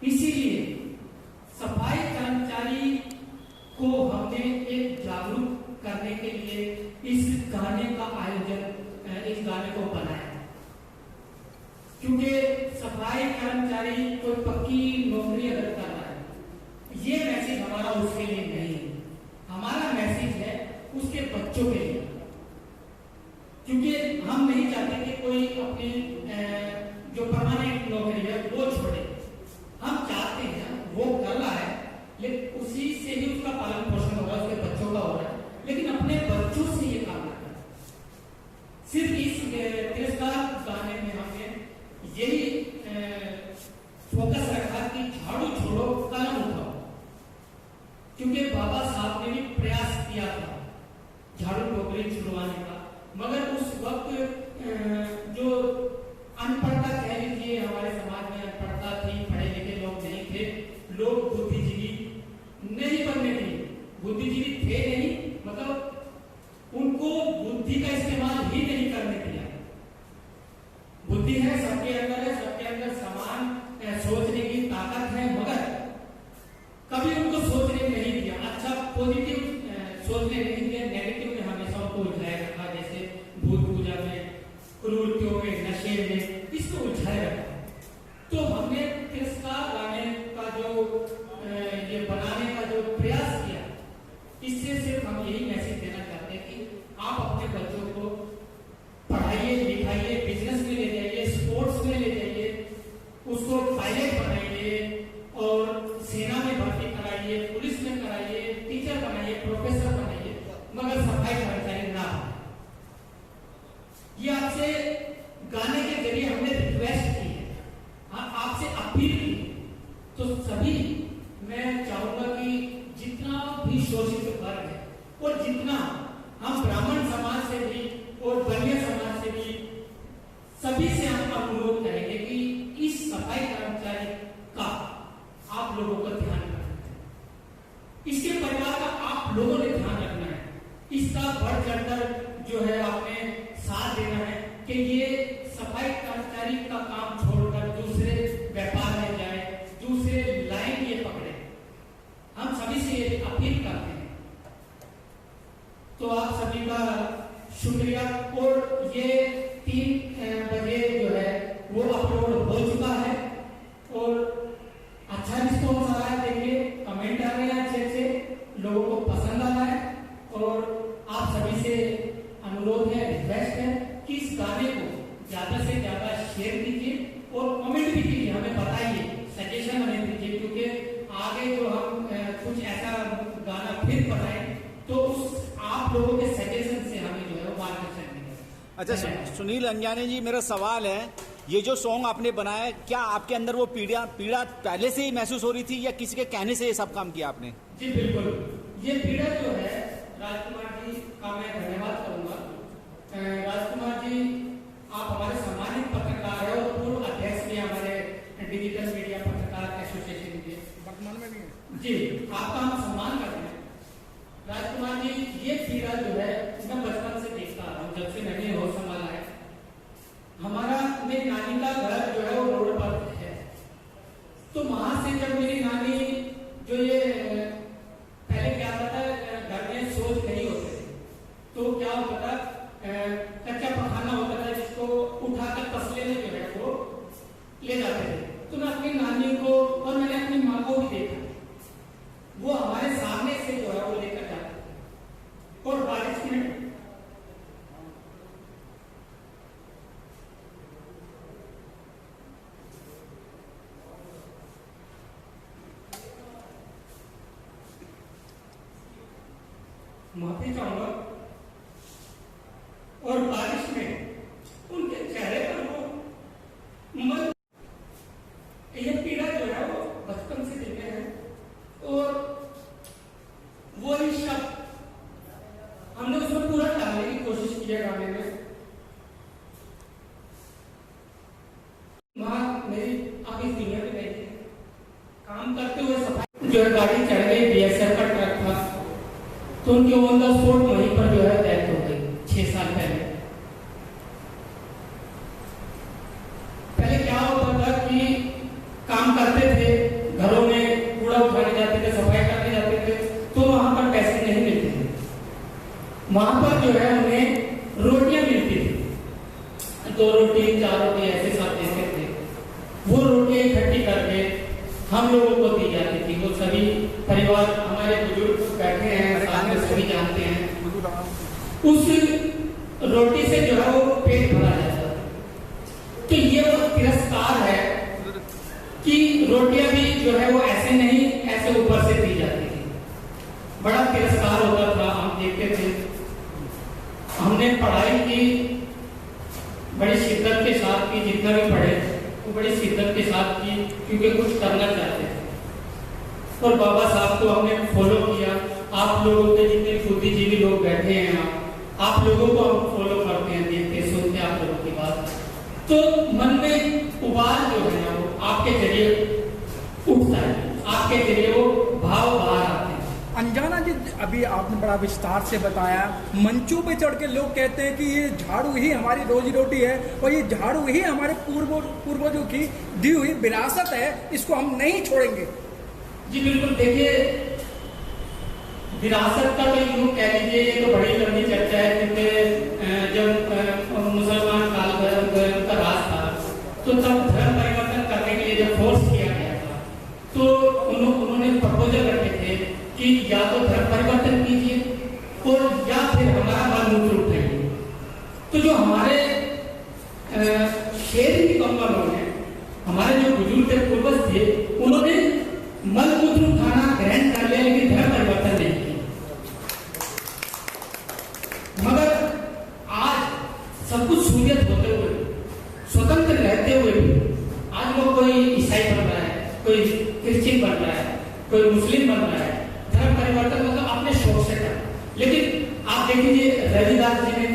इसीलिए सफाई कर्मचारी को हमने एक जागरूक करने के लिए इस गाने का आयोजन, इस गाने को बनाया। क्योंकि सफाई कर्मचारी कोई पक्की नौकरी अगर कर रहा है, ये मैसेज हमारा उसके लिए नहीं है, हमारा मैसेज है उसके बच्चों के लिए। क्योंकि हम नहीं चाहते कि कोई अपनी जो परमानेंट नौकरी है वो छोड़े। हम चाहते हैं वो कर रहा है, लेकिन उसी से ही उसका पालन पोषण हो रहा है, उसके बच्चों का हो रहा है, लेकिन अपने बच्चों से ये काम करता है। सिर्फ इस तिरस्कार गाने में हमने यही फोकस रखा कि झाड़ू छोड़ो कलम उठाओ। क्योंकि बाबा साहब ने भी प्रयास किया था झाड़ू टोकरी छुड़वाने का, मगर उस वक्त जो अनपढ़ता कह लीजिए, हमारे समाज में अनपढ़ता थी, पढ़े लिखे लोग नहीं थे, लोग बुद्धिजीवी नहीं बनने दिए। बुद्धिजीवी थे नहीं, मतलब उनको बुद्धि का इस्तेमाल ही नहीं करने दिया। बुद्धि है सबके अंदर समान सोचने की ताकत है, मगर कभी उनको सोचने नहीं दिया। अच्छा पॉजिटिव सोचने नहीं दिया, नेगेटिव में हमेशा उनको उलझाए रखा। जैसे भूत पूजा में, कुरीतियों में, नशे में, इसको उलझाए रखा। तो हमने तिरस्कार गाने का जो ये बनाने का जो प्रयास किया, इससे सिर्फ हम यही मैसेज देना चाहते हैं कि आप अपने बच्चों को पढ़ाइए, लिखाइए, बिजनेस में ले जाइए, स्पोर्ट्स में ले जाइए, उसको पायलट बनाइए और सेना में भर्ती कराइए, पुलिस में कराइए, टीचर बनाइए, प्रोफेसर बनाइए, मगर सफाई कर्मचारी ना हो। ये आपसे गाने के जरिए हमने रिक्वेस्ट की है, हाँ आपसे अपील की। तो सभी मैं चाहूंगा कि जितना भी शोषित वर्ग है और जितना हम ब्राह्मण समाज से भी और बनिया समाज से भी, सभी से हम अनुरोध करेंगे कि इस सफाई कर्मचारी का आप लोगों को ध्यान रखना है, इसके परिवार का आप लोगों ने ध्यान रखना है, इसका बढ़ चढ़कर जो है आपने साथ देना है कि ये सफाई कर्मचारी का काम छोड़कर दूसरे व्यापार में जाए, दूसरे लाइन ये पकड़े। हम सभी से ये अपील करते हैं। तो आप सभी का शुक्रिया। और ये 3 बजे जो है वो अपलोड हो चुका है और अच्छा रिस्पॉन्स आ रहा है। देखिए कमेंट आ रहे हैं अच्छे अच्छे, लोगों को पसंद आ रहा है। और आप सभी से अनुरोध है, रिक्वेस्ट है कि इस गाने को ज्यादा से ज्यादा शेयर कीजिए और कमेंट भी कीजिए, हमें बताइए, सजेशन हमें दीजिए। क्योंकि आगे जो हम कुछ ऐसा गाना फिर बनाए तो उस आप लोगों के सजेशन से हमें जो है वो मार्गदर्शन मिलेगा। अच्छा सुनील अंजानी जी, मेरा सवाल है, ये जो सॉन्ग आपने बनाया, क्या आपके अंदर वो पीड़ा पहले से ही महसूस हो रही थी या किसी के कहने से ये सब काम किया आपने? जी बिल्कुल, ये पीड़ा जो है राजकुमार जी का मैं धन्यवाद करूंगा। राजकुमार जी आप हमारे सम्मानित पत्रकार है और पूर्व अध्यक्ष भी हमारे डिजिटल मीडिया पत्रकार एसोसिएशन के, वर्तमान में भी जी, आपका हम सम्मान करते हैं। राजकुमार जी ये पीड़ा जो है मैं बचपन से देखता आ रहा हूँ, जब से मैंने होश संभाला है। हमारा मेरी नानी का घर जो है वो रोड पर है, तो वहां से जब मेरी नानी जो ये पहले क्या होता था, घर में सोच नहीं होते थे, तो क्या होता था, कच्चा पखाना होता था जिसको उठाकर तसले में जो है वो ले जाते थे। तो मैं अपनी नानी को और मैंने अपनी माँ को भी देखा, वो हमारे सामने से जो है वो लेकर जाते थे। और बारिश में माफी चाहूंगा, और बारिश में उनके चेहरे पर वो ये पीड़ा जो है वो बचपन से देते हैं। और वही शब्द हमने उसमें पूरा डालने की कोशिश की है गाने में। वहां मेरी आगे सीनियर भी गई थी, काम करते हुए सफाई जो है गाड़ी चढ़ गई, बीएसएफ का ट्रक था, तो उनकी ऑन द स्पॉट वहीं पर जो है डेथ हो गई 6 साल पहले। पहले क्या होता था कि काम करते थे, घरों में कूड़ा उठाने जाते थे, सफाई करने जाते थे, तो वहां पर पैसे नहीं मिलते थे। वहां पर जो है उन्हें रोटियां मिलती थी, 2 रोटी 4 रोटी ऐसे सब देते थे। वो रोटियां इकट्ठी करके हम लोगों को दी जाती थी। वो सभी परिवार हमारे बुजुर्ग बैठे हैं सामने, सभी जानते हैं। उस रोटी से जो है वो पेट भरा जाता था। तो ये वो तिरस्कार है कि रोटियां भी जो है वो ऐसे नहीं, ऐसे ऊपर से दी जाती थी। बड़ा तिरस्कार होता था, हम देखते थे। हमने पढ़ाई की बड़ी शिद्दत के साथ की, जितना भी पढ़े वो बड़ी शिद्दत के साथ की, क्योंकि कुछ करना चाहते थे। और बाबा साहब को हमने फॉलो किया। आप लोगों के जितने बुद्धिजीवी लोग बैठे हैं, आप लोगों को हम फॉलो करते हैं, देखते सुनते हैं आप लोगों की बात। तो मन में उबाल जो है ना वो आपके जरिए उठता है, आपके जरिए वो भाव बाहर आते हैं। अंजना जी, अभी आपने बड़ा विस्तार से बताया। मंचों पे चढ़ के लोग कहते हैं कि ये झाड़ू ही हमारी रोजी रोटी है और ये झाड़ू ही हमारे पूर्वजों की दी हुई विरासत है, इसको हम नहीं छोड़ेंगे। जी बिल्कुल, देखिए विरासत का तो यूँ कह लीजिए, ये तो बड़ी लंबी चर्चा है, क्योंकि जब मुसलमान काल का राज था तो तब धर्म परिवर्तन करने के लिए जब फोर्स किया गया था तो उन्होंने प्रपोजल रखे थे कि या तो धर्म परिवर्तन कीजिए और या फिर हमारा मलमूत्र उठाइए। तो जो हमारे शेर की कमलों ने, हमारे जो बुजुर्ग थे, पूर्वज थे, उन्होंने मलमूत्र उठाना ग्रहण कर लिया, लेकिन धर्म परिवर्तन नहीं किया। मगर आज सब कुछ सहूलियत होते हुए, स्वतंत्र रहते हुए भी आज वो कोई ईसाई बन रहा है, कोई क्रिश्चियन बन रहा है, कोई मुस्लिम बन रहा है। धर्म परिवर्तन मतलब अपने शौक से कर। लेकिन आप देख लीजिए रविदास जी ने,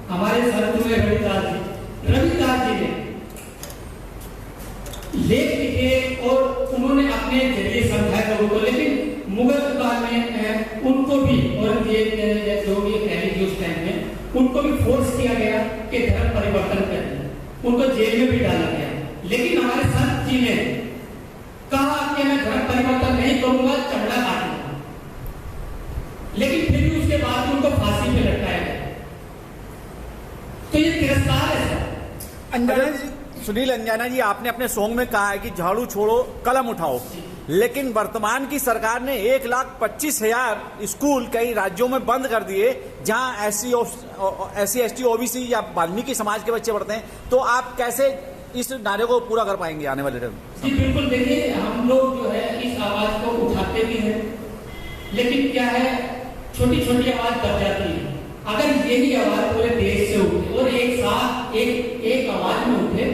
हमारे संत हुए रविदास जी ने लेख लिखे और उन्होंने अपने जरिए समझाया लोगों को। लेकिन मुगल काल में उनको भी, और ये जो भी कह लीजिए उस टाइम में उनको भी फोर्स किया गया कि धर्म परिवर्तन करें, उनको जेल में भी डाला गया। लेकिन हमारे संत जी ने कहा कि मैं धर्म परिवर्तन नहीं करूंगा, चमड़ा काटूंगा। लेकिन फिर भी उसके बाद उनको फांसी पे लटकाया गया। तो ये तिरस्कार है सर। अंजना जी, सुनील अंजना जी, आपने अपने सॉन्ग में कहा है कि झाड़ू छोड़ो कलम उठाओ, लेकिन वर्तमान की सरकार ने 1,25,000 स्कूल कई राज्यों में बंद कर दिए जहां SC ST OBC या वाल्मीकि समाज के बच्चे पढ़ते हैं। तो आप कैसे इस नारे को पूरा कर पाएंगे आने वाले टाइम? जी बिल्कुल, देखिए हम लोग जो है इस आवाज को उठाते भी हैं, लेकिन क्या है, छोटी छोटी आवाज दब जाती है। अगर यही आवाज पूरे देश से उठे और एक साथ एक आवाज में उठे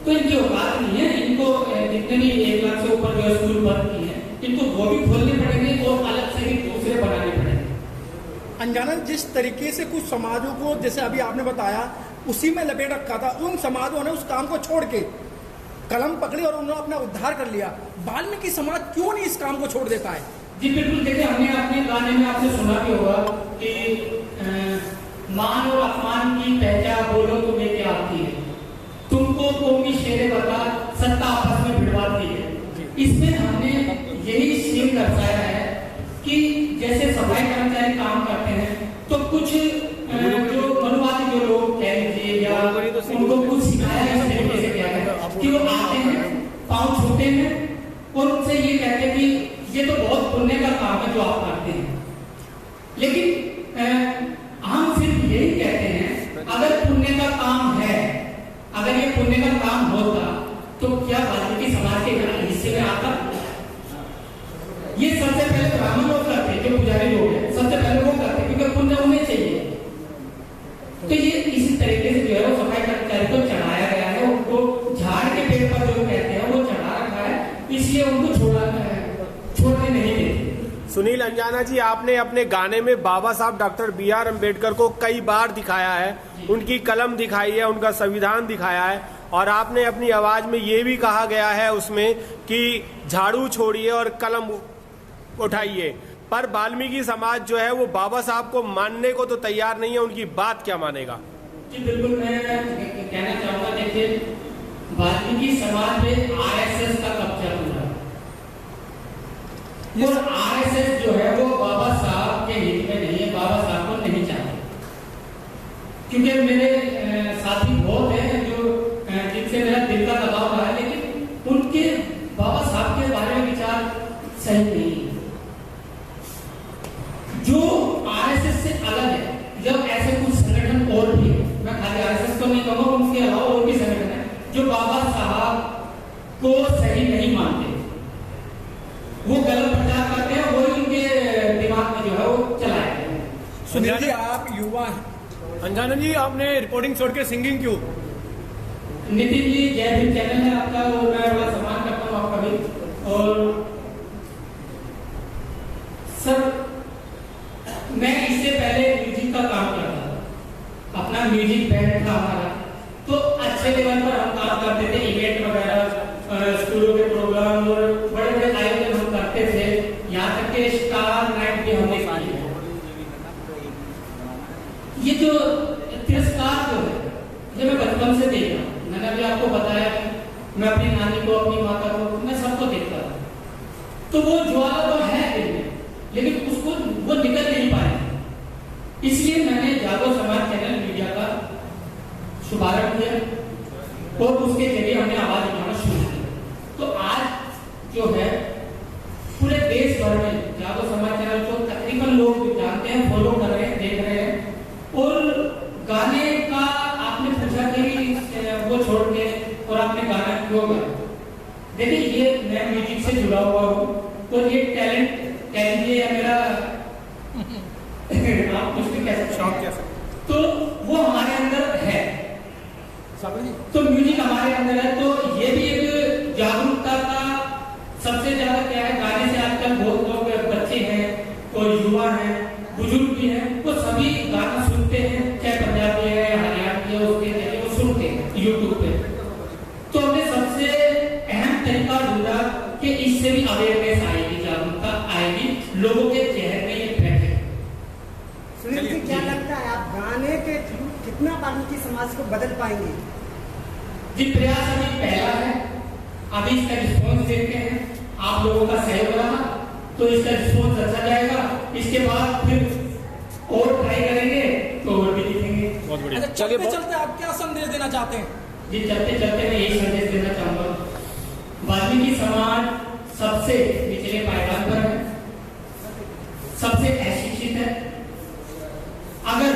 तो इनकी औकात नहीं है। इनको जितने भी 1 लाख से ऊपर जो स्कूल बंद किए हैं, इनको वो भी खोलने पड़ेंगे और अलग से भी दूसरे बनाने पड़ेंगे। अंजना, जिस तरीके से कुछ समाजों को, जैसे अभी आपने बताया, उसी में लपेट रखा था, उन समाजों ने उस काम को छोड़ के कलम पकड़ी और उन्होंने अपना उद्धार कर लिया। वाल्मीकि समाज क्यों नहीं इस काम को छोड़ देता है? जी बिल्कुल, देखिए हमने अपने गाने में आपने सुना भी होगा कि मान और अपमान की पहचान बोलो तुम्हें क्या आती है, तुमको कौमी शेरे बता सत्ता आपस में भिड़वाती है। इसमें हमने यही सीन दर्शाया है कि जैसे सफाई कर्मचारी काम करते हैं तो कुछ जो मनुवादी जो लोग कह लीजिए या उनको कुछ सिखाया है, इस तरीके से क्या है कि वो आते हैं, पाँव छूते हैं और उनसे ये कहते हैं कि ये तो बहुत पुण्य का काम है जो आप करते हैं। लेकिन हम सिर्फ यही कहते हैं, अगर पुण्य का काम है, अगर ये पुण्य का काम होता तो क्या वाल्मीकि समाज के हिस्से में आता? ये सबसे पहले ब्राह्मण लोग करते, जो पुजारी लोग हैं, सबसे पहले वो करते, क्योंकि पुण्य उन्हें चाहिए। तो ये इसी तरीके से जो है वो सफाई कर्मचारी को चढ़ाया गया है, उनको झाड़ के पेड़ पर जो कहते हैं वो चढ़ा रखा है, इसलिए उनको छोड़ने नहीं देते। सुनील अंजना जी, आपने अपने गाने में बाबा साहब डॉक्टर BR अम्बेडकर को कई बार दिखाया है, उनकी कलम दिखाई है, उनका संविधान दिखाया है, और आपने अपनी आवाज में ये भी कहा गया है उसमें कि झाड़ू छोड़िए और कलम उठाइए। पर वाल्मीकि समाज जो है वो बाबा साहब को मानने को तो तैयार नहीं है, उनकी बात क्या मानेगा? जी बिल्कुल, मैं कहना चाहूंगा, देखिए वाल्मीकि समाज में RSS का कब्जा के मेरे साथी बहुत हैं जो जिनसे मेरा दिल का लगाव रहा है, लेकिन उनके बाबा साहब के बारे में विचार सही नहीं है। जो आरएसएस से अलग है, जब ऐसे कुछ संगठन और भी है, मैं खाली आरएसएस को नहीं कहूँगा, उनके अलावा और भी संगठन है जो बाबा साहब को सही नहीं मानते, वो गलत प्रचार करते हैं, वही उनके दिमाग में जो है वो चलाए हैं। सुनील जी, आप युवा हैं, अंजाना जी आपने रिपोर्टिंग छोड़ के सिंगिंग क्यों? नितिन जी, जय भीम चैनल है आपका, और मैं बड़ा सम्मान करता हूँ आपका भी। और सर, मैं इससे पहले म्यूजिक का काम करता था, अपना म्यूजिक बैंड था हमारा, तो अच्छे लेवल पर हम काम करते थे, इवेंट वगैरह, स्कूलों के प्रोग्राम और बड़े बड़े आयोजन हम करते थे, यहाँ तक के स्टार नाइट भी हमने किए हैं। ये जो तिरस्कार जो है, ये मैं बचपन से देख रहा हूँ। मैंने अभी आपको बताया कि मैं अपनी नानी को, अपनी माता को, मैं सबको देखता था, तो वो ज्वाला तो है दिल में, लेकिन उसको वो निकल नहीं पाए। इसलिए मैंने जागो समाज चैनल मीडिया का शुभारंभ किया और उसके जरिए हमने आवाज उठाना शुरू किया। तो आज जो है पूरे देश भर में जागो समाज चैनल को तकरीबन लोग जानते हैं, फॉलो कर रहे हैं, देख रहे हैं। और गाने का आपने पूछा कि वो छोड़ के और आपने गाना क्यों गाया? देखिए, ये मैं म्यूजिक से जुड़ा हुआ हूँ, तो ये टैलेंट कह लीजिए या मेरा आप कुछ भी कह सकते हैं, तो वो हमारे अंदर है। तो म्यूजिक हमारे अंदर है, तो ये भी एक जागरूकता का सबसे ज्यादा क्या है, गाने से आजकल बहुत लोग, बच्चे हैं और युवा हैं, बुजुर्ग भी हैं, वो सभी गाना सुनते हैं, चाहे पंजाबी है, हरियाणवी है, उसके जरिए वो सुनते हैं यूट्यूब पे। तो हमने सबसे अहम तरीका ढूंढा कि इससे भी अवेयरनेस आएगी, जागरूकता आएगी, लोगों के चेहरे में ये बैठे। सुनील जी, क्या लगता है आप गाने के थ्रू कितना वाल्मीकि समाज को बदल पाएंगे? जी, प्रयास अभी पहला है, अभी इसका रिस्पॉन्स देखते हैं, आप लोगों का सहयोग रहा तो इसका रिस्पॉन्स अच्छा जाएगा, इसके बाद फिर और ट्राई करेंगे तो और भी दिखेंगे। बहुत बढ़िया। अच्छा, चलते चलते आप क्या संदेश देना चाहते हैं? जी, चलते चलते मैं यही संदेश देना चाहूंगा, वाल्मीकि समाज सबसे निचले पायदान पर है, सबसे अशिक्षित है। अगर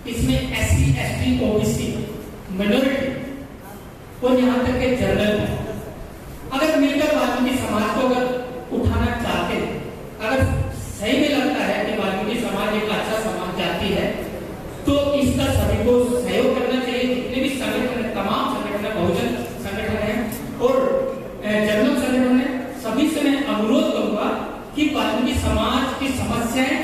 इसमें SC, ST, OBC, माइनॉरिटी और यहाँ तक के जनरल है, अगर मिलकर वाल्मीकि समाज को अगर उठाना चाहते हैं, अगर सही में लगता है कि वाल्मीकि समाज एक अच्छा समाज चाहती है, तो इसका सभी को सहयोग करना चाहिए। जितने भी संगठन है, तमाम संगठन है, बहुजन संगठन है और जनरल संगठन है, सभी से मैं अनुरोध करूंगा कि वाल्मीकि समाज की समस्याएं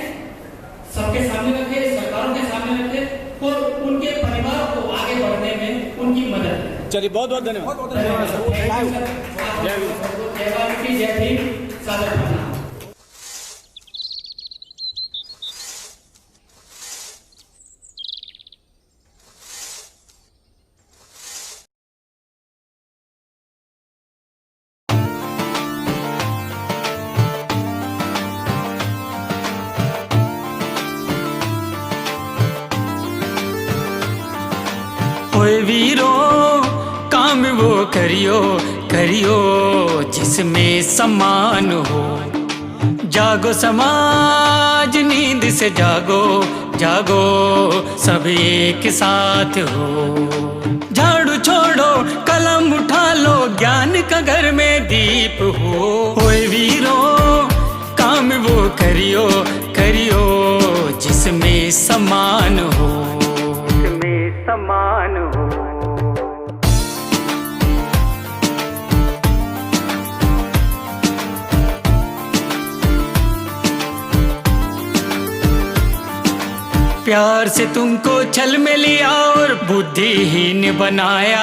सबके सामने रखे, सरकारों के सामने रखे और उनके परिवार को आगे बढ़ने में उनकी मदद करें। चलिए, बहुत बहुत धन्यवाद। जय वाल्मीकि, जय भीम, सादर प्रणाम। ओए वीरो, काम वो करियो करियो जिसमें सम्मान हो। जागो समाज, नींद से जागो जागो, सब एक साथ हो। झाड़ू छोड़ो, कलम उठा लो, ज्ञान का घर में दीप हो। ओए वीरो, काम वो करियो करियो जिसमें सम्मान हो, जिसमें सम्मान हो। प्यार से तुमको छल में लिया और बुद्धिहीन बनाया,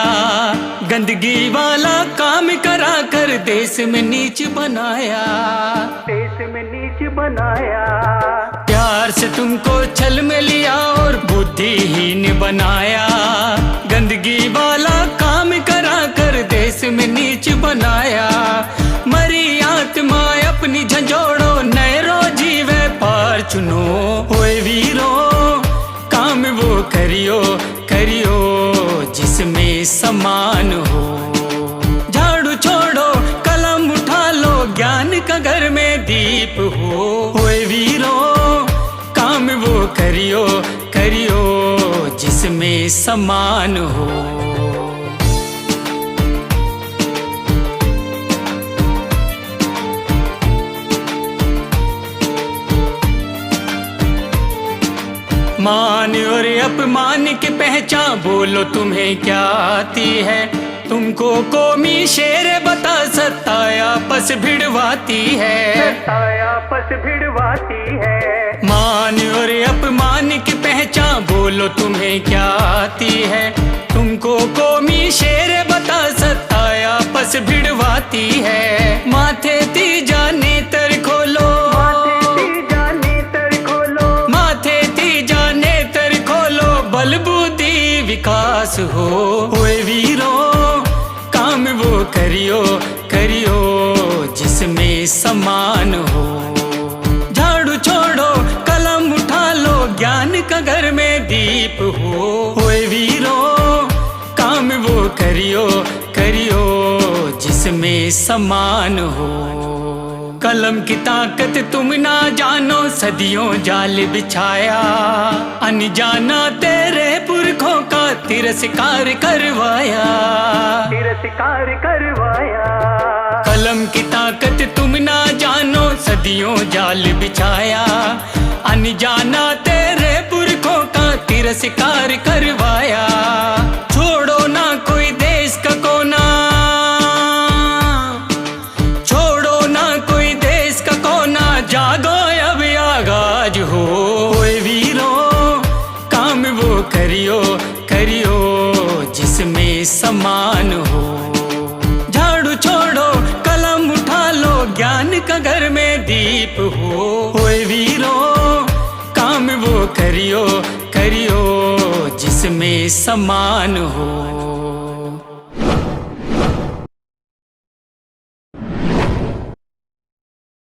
गंदगी वाला काम करा कर देश में नीच बनाया, देश में नीच बनाया। प्यार से तुमको छल में लिया और बुद्धिहीन बनाया, गंदगी वाला काम करा कर देश में नीच बनाया। मरी आत्मा अपनी झंझोड़ो, नए रोजी व्यापार चुनो। ओए वीरो, काम वो कर करियो करियो जिसमें समान हो। झाड़ू छोड़ो कलम उठा लो, ज्ञान का घर में दीप हो। ओए वीरो काम वो करियो करियो जिसमें समान हो। मान और अपमान की पहचान बोलो तुम्हें क्या आती है। तुमको कौमी शेर बता सत्ता आपस भिड़वाती है, आपस भिड़वाती है। मान और अपमान की पहचान बोलो तुम्हें क्या आती है। तुमको कौमी शेर बता सत्ता आपस भिड़वाती है। माथे तीजा नेत्र खोलो, बल बुद्धि विकास हो। ओए वीरो काम वो करियो करियो जिसमें समान हो। झाड़ू छोड़ो कलम उठा लो, ज्ञान का घर में दीप हो। ओए वीरो काम वो करियो करियो जिसमें समान हो। कलम की ताकत तुम ना जानो, सदियों जाल बिछाया। अनजाना तेरे पुरखों का तिरस्कार करवाया, तिरस्कार करवाया। कलम की ताकत तुम ना जानो, सदियों जाल बिछाया। अनजाना तेरे पुरखों का तिरस्कार करवाया। छोड़ो ना कोई देश का कोना, जागो अब आगाज हो। ओए वीरो काम वो करियो करियो जिसमें समान हो। झाड़ू छोड़ो कलम उठा लो, ज्ञान का घर में दीप हो। ओए वीरो काम वो करियो करियो जिसमें समान हो।